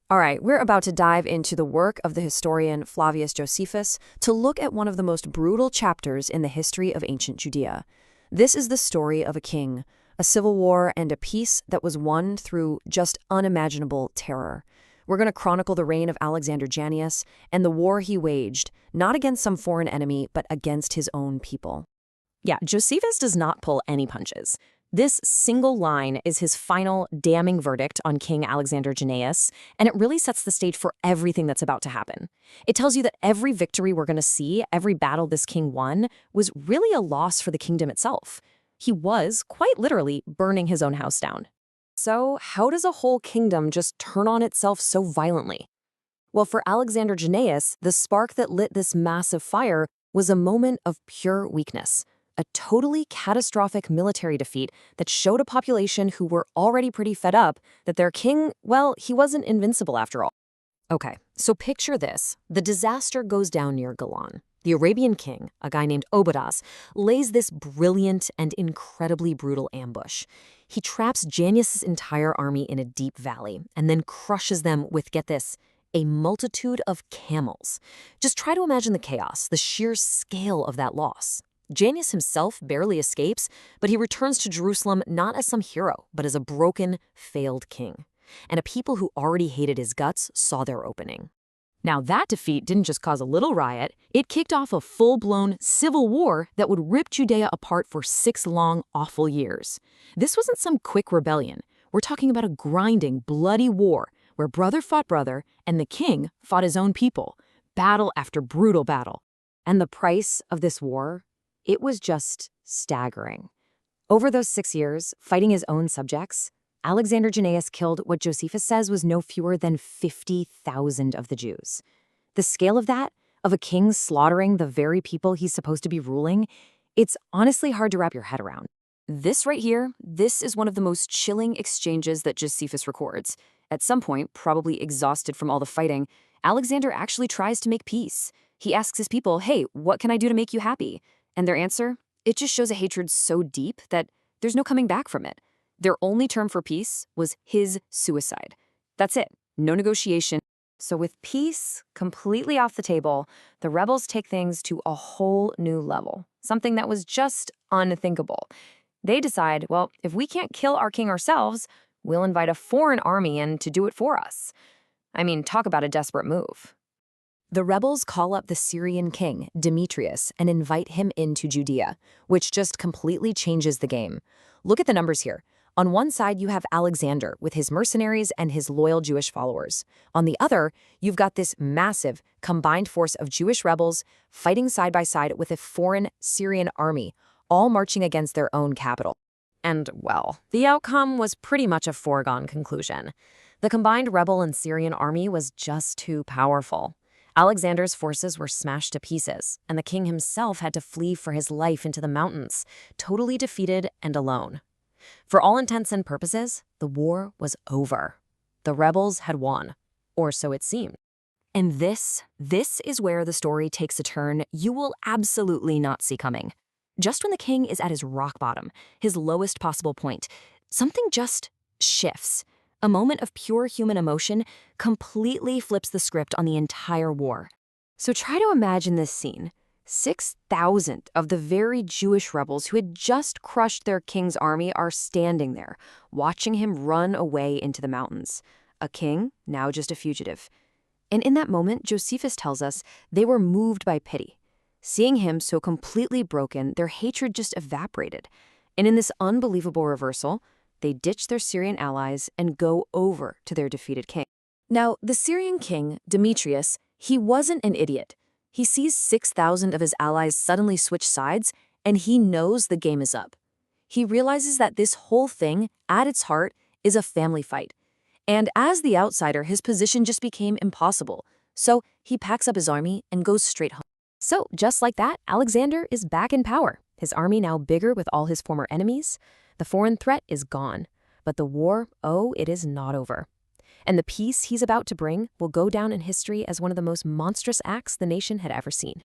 All right, we're about to dive into the work of the historian Flavius Josephus to look at one of the most brutal chapters in the history of ancient Judea. This is the story of a king, a civil war, and a peace that was won through just unimaginable terror. We're going to chronicle the reign of Alexander Jannaeus and the war he waged, not against some foreign enemy, but against his own people. Yeah, Josephus does not pull any punches. This single line is his final damning verdict on King Alexander Jannaeus, and it really sets the stage for everything that's about to happen. It tells you that every victory we're going to see, every battle this king won, was really a loss for the kingdom itself. He was, quite literally, burning his own house down. So how does a whole kingdom just turn on itself so violently? Well, for Alexander Jannaeus, the spark that lit this massive fire was a moment of pure weakness. A totally catastrophic military defeat that showed a population who were already pretty fed up that their king, well, he wasn't invincible after all. Okay, so picture this. The disaster goes down near Galan. The Arabian king, a guy named Obadas, lays this brilliant and incredibly brutal ambush. He traps Jannaeus' entire army in a deep valley and then crushes them with, get this, a multitude of camels. Just try to imagine the chaos, the sheer scale of that loss. Jannaeus himself barely escapes, but he returns to Jerusalem not as some hero, but as a broken, failed king. And a people who already hated his guts saw their opening. Now, that defeat didn't just cause a little riot, it kicked off a full-blown civil war that would rip Judea apart for 6 long, awful years. This wasn't some quick rebellion. We're talking about a grinding, bloody war where brother fought brother and the king fought his own people, battle after brutal battle. And the price of this war? It was just staggering. Over those 6 years, fighting his own subjects, Alexander Jannaeus killed what Josephus says was no fewer than 50,000 of the Jews. The scale of that, of a king slaughtering the very people he's supposed to be ruling, it's honestly hard to wrap your head around. This right here, this is one of the most chilling exchanges that Josephus records. At some point, probably exhausted from all the fighting, Alexander actually tries to make peace. He asks his people, hey, what can I do to make you happy? And their answer? It just shows a hatred so deep that there's no coming back from it. Their only term for peace was his suicide. That's it. No negotiation. So with peace completely off the table, the rebels take things to a whole new level, something that was just unthinkable. They decide, well, if we can't kill our king ourselves, we'll invite a foreign army in to do it for us. I mean, talk about a desperate move. The rebels call up the Syrian king, Demetrius, and invite him into Judea, which just completely changes the game. Look at the numbers here. On one side, you have Alexander with his mercenaries and his loyal Jewish followers. On the other, you've got this massive, combined force of Jewish rebels fighting side by side with a foreign Syrian army, all marching against their own capital. And, well, the outcome was pretty much a foregone conclusion. The combined rebel and Syrian army was just too powerful. Alexander's forces were smashed to pieces, and the king himself had to flee for his life into the mountains, totally defeated and alone. For all intents and purposes, the war was over. The rebels had won, or so it seemed. And this is where the story takes a turn you will absolutely not see coming. Just when the king is at his rock bottom, his lowest possible point, something just shifts. A moment of pure human emotion completely flips the script on the entire war. So try to imagine this scene. 6,000 of the very Jewish rebels who had just crushed their king's army are standing there, watching him run away into the mountains. A king, now just a fugitive. And in that moment, Josephus tells us they were moved by pity. Seeing him so completely broken, their hatred just evaporated. And in this unbelievable reversal, they ditch their Syrian allies and go over to their defeated king. Now, the Syrian king, Demetrius, he wasn't an idiot. He sees 6,000 of his allies suddenly switch sides, and he knows the game is up. He realizes that this whole thing, at its heart, is a family fight. And as the outsider, his position just became impossible. So he packs up his army and goes straight home. So, just like that, Alexander is back in power. His army now bigger with all his former enemies. The foreign threat is gone. But the war, oh, it is not over. And the peace he's about to bring will go down in history as one of the most monstrous acts the nation had ever seen.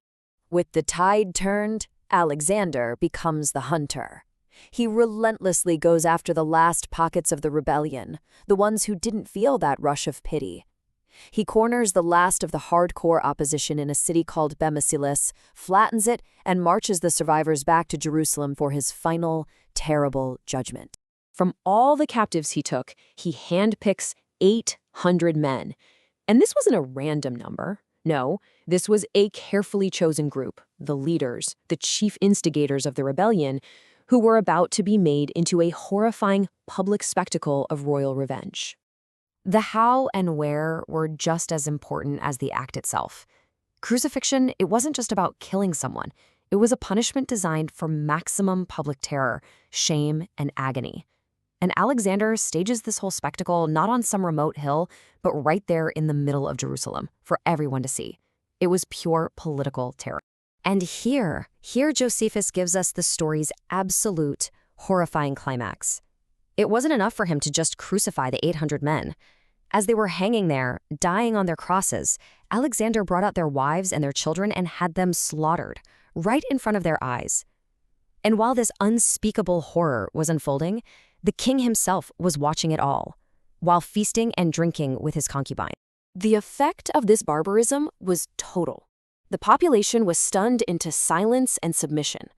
With the tide turned, Alexander becomes the hunter. He relentlessly goes after the last pockets of the rebellion, the ones who didn't feel that rush of pity. He corners the last of the hardcore opposition in a city called Bemesilis, flattens it, and marches the survivors back to Jerusalem for his final, terrible judgment. From all the captives he took, he handpicks 800 men. And this wasn't a random number. No, this was a carefully chosen group, the leaders, the chief instigators of the rebellion, who were about to be made into a horrifying public spectacle of royal revenge. The how and where were just as important as the act itself. Crucifixion, it wasn't just about killing someone. It was a punishment designed for maximum public terror, shame, and agony. And Alexander stages this whole spectacle not on some remote hill, but right there in the middle of Jerusalem for everyone to see. It was pure political terror. And here Josephus gives us the story's absolute, horrifying climax. It wasn't enough for him to just crucify the 800 men. As they were hanging there, dying on their crosses, Alexander brought out their wives and their children and had them slaughtered, right in front of their eyes. And while this unspeakable horror was unfolding, the king himself was watching it all, while feasting and drinking with his concubine. The effect of this barbarism was total. The population was stunned into silence and submission.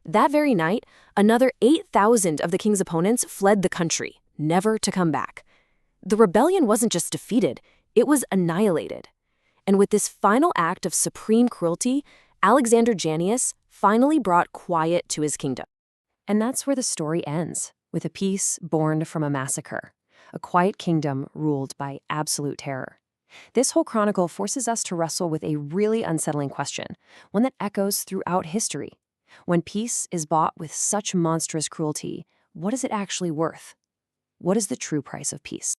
That very night, another 8,000 of the king's opponents fled the country, never to come back. The rebellion wasn't just defeated, it was annihilated. And with this final act of supreme cruelty, Alexander Jannaeus finally brought quiet to his kingdom. And that's where the story ends, with a peace born from a massacre, a quiet kingdom ruled by absolute terror. This whole chronicle forces us to wrestle with a really unsettling question, one that echoes throughout history. When peace is bought with such monstrous cruelty, what is it actually worth? What is the true price of peace?